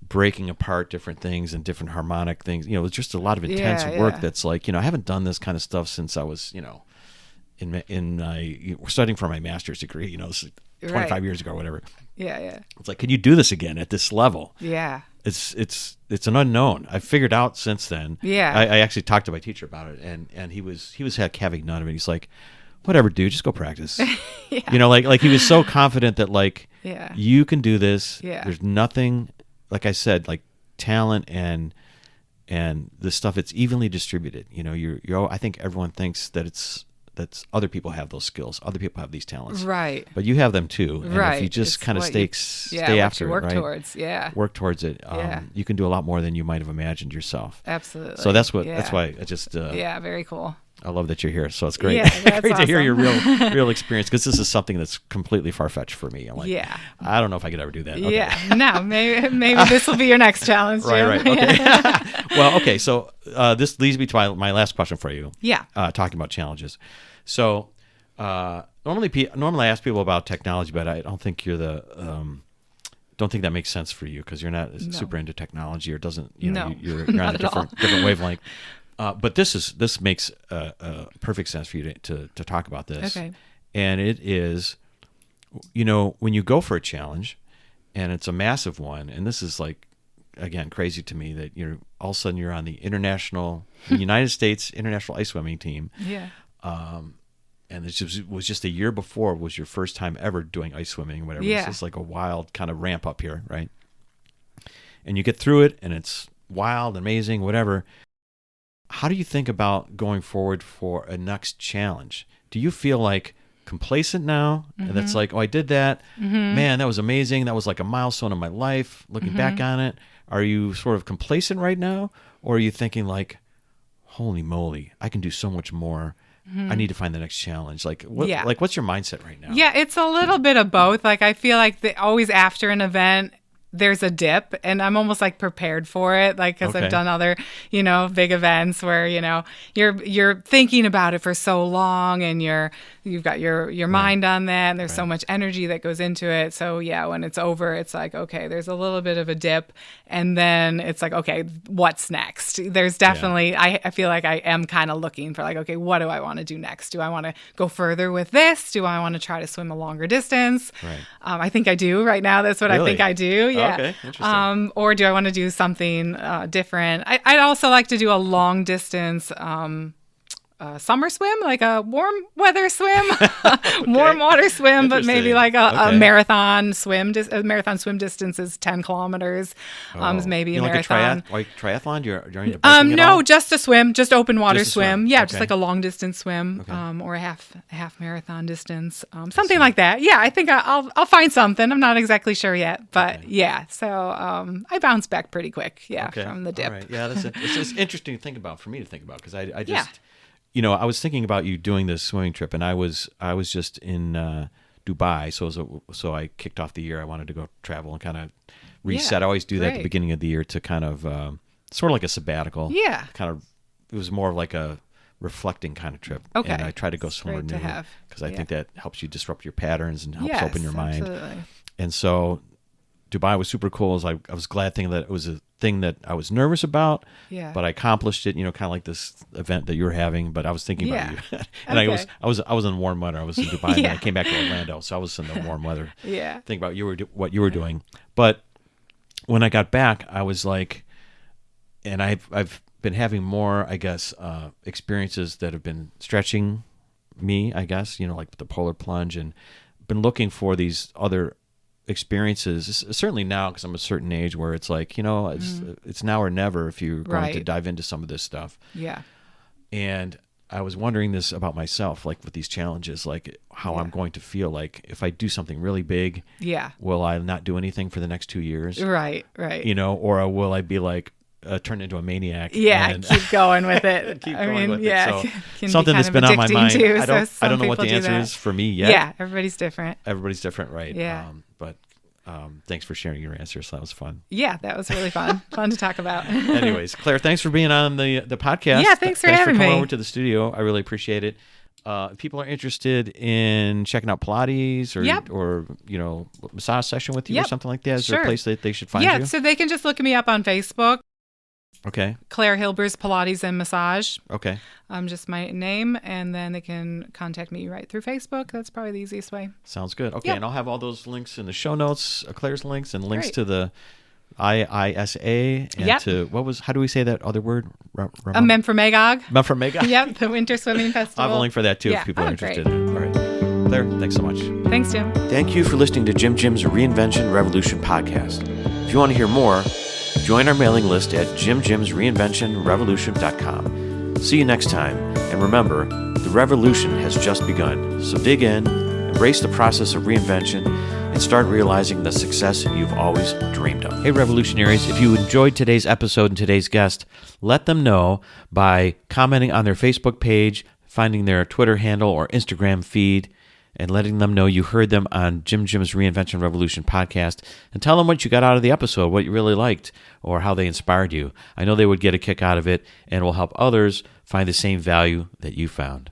breaking apart different things and different harmonic things. It was just a lot of intense work that's like, I haven't done this kind of stuff since I was, in my studying for my master's degree, 25 years ago or whatever. Yeah, yeah. It's like, can you do this again at this level? Yeah. It's an unknown. I've figured out since then. Yeah. I actually talked to my teacher about it, and he was having none of it. He's like, whatever, dude, just go practice. Yeah. Like he was so confident that like, you can do this. Yeah. There's nothing, like I said, like talent and the stuff, it's evenly distributed. I think everyone thinks that's other people have those skills. Other people have these talents. Right. But you have them too. And right. if you just kind of stay after it, work right? towards. Yeah. Work towards it. You can do a lot more than you might have imagined yourself. Absolutely. So that's why I just very cool. I love that you're here. So it's great. Yeah, that's great to hear awesome. your real experience, because this is something that's completely far-fetched for me. I'm like, I don't know if I could ever do that. Okay. Yeah. No, maybe this will be your next challenge, Jim. Right. Okay. Well, okay. So this leads me to my last question for you. Yeah. Talking about challenges. So normally I ask people about technology, but I don't think you're don't think that makes sense for you, because you're not super into technology, or doesn't, you're on a different wavelength. But this makes perfect sense for you to talk about this. Okay. And it is, when you go for a challenge, and it's a massive one, and this is like, again, crazy to me that all of a sudden you're on the United States International Ice Swimming team. Yeah. And it was just a year before was your first time ever doing ice swimming or whatever. Yeah. It's just like a wild kind of ramp up here, right? And you get through it, and it's wild, amazing, whatever. How do you think about going forward for a next challenge? Do you feel like complacent now? Mm-hmm. And that's like, I did that. Mm-hmm. Man, that was amazing. That was like a milestone in my life. Looking back on it, are you sort of complacent right now? Or are you thinking like, holy moly, I can do so much more. I need to find the next challenge. Like, what's your mindset right now? Yeah, it's a little bit of both. Like, I feel like always after an event, there's a dip, and I'm almost like prepared for it, like, because I've done other, big events where, you're thinking about it for so long, and you've got your mind on that, and there's so much energy that goes into it. So yeah, when it's over, it's like, okay, there's a little bit of a dip, and then it's like, okay, what's next? There's definitely, I feel like I am kind of looking for like, okay, what do I want to do next? Do I want to go further with this? Do I want to try to swim a longer distance? Right. I think I do right now. That's what I think I do. Yeah. Okay, interesting. Or do I want to do something different? I'd also like to do a long distance summer swim, like a warm weather swim, warm water swim, but maybe like a marathon swim. A marathon swim distance is 10 kilometers. Maybe a marathon. Like triathlon? You're into biking at all? Just a swim, just open water swim. Yeah, okay. Just like a long distance swim, or a half marathon distance, something like that. Yeah, I think I'll find something. I'm not exactly sure yet, but yeah. So I bounce back pretty quick. Yeah, from the dip. All right. Yeah, it's interesting to think about, for me to think about, because I just. I was thinking about you doing this swimming trip, and I was just in Dubai, so I kicked off the year. I wanted to go travel and kind of reset. I always do that at the beginning of the year to kind of sort of like a sabbatical. Yeah, it was more of like a reflecting kind of trip. Okay, and I try to go somewhere new because I think that helps you disrupt your patterns and helps open your mind. Absolutely. And so Dubai was super cool. I was glad thinking that it was a thing that I was nervous about, but I accomplished it, kind of like this event that you were having, but I was thinking about you. And I was in warm weather. I was in Dubai, and then I came back to Orlando, so I was in the warm weather. Thinking about what you were doing. But when I got back, I was like, and I've been having more, I guess, experiences that have been stretching me, I guess, like the polar plunge, and been looking for these other experiences, certainly now because I'm a certain age where it's like, it's now or never if you're going to dive into some of this stuff. Yeah. And I was wondering this about myself, like with these challenges, like how I'm going to feel like if I do something really big, will I not do anything for the next 2 years? Right. Or will I be like, turn into a maniac? And keep going with it. Keep going with it. So something that's been on my mind. Too, I don't know what the answer is for me yet. Yeah, everybody's different. Everybody's different, right? Yeah. But thanks for sharing your answers. That was fun. Yeah, that was really fun. Fun to talk about. Anyways, Claire, thanks for being on the podcast. Yeah, thanks for having me. Coming over to the studio. I really appreciate it. If people are interested in checking out Pilates or massage session with you or something like that, is there a place that they should find you? Yeah, so they can just look me up on Facebook. Okay. Claire Hilbers Pilates and Massage. Okay. Just my name, and then they can contact me right through Facebook. That's probably the easiest way. Sounds good. Okay, and I'll have all those links in the show notes, Claire's links, and links to the IISA and to, how do we say that other word? Memphremagog. Memphremagog. Yep, the Winter Swimming Festival. I'll have a link for that too if people are interested. All right. Claire, thanks so much. Thanks, Jim. Thank you for listening to Jim's Reinvention Revolution podcast. If you want to hear more, join our mailing list at jimjimsreinventionrevolution.com. See you next time, and remember, the revolution has just begun. So dig in, embrace the process of reinvention, and start realizing the success you've always dreamed of. Hey, revolutionaries, if you enjoyed today's episode and today's guest, let them know by commenting on their Facebook page, finding their Twitter handle or Instagram feed, and letting them know you heard them on Jim's Reinvention Revolution podcast, and tell them what you got out of the episode, what you really liked, or how they inspired you. I know they would get a kick out of it and will help others find the same value that you found.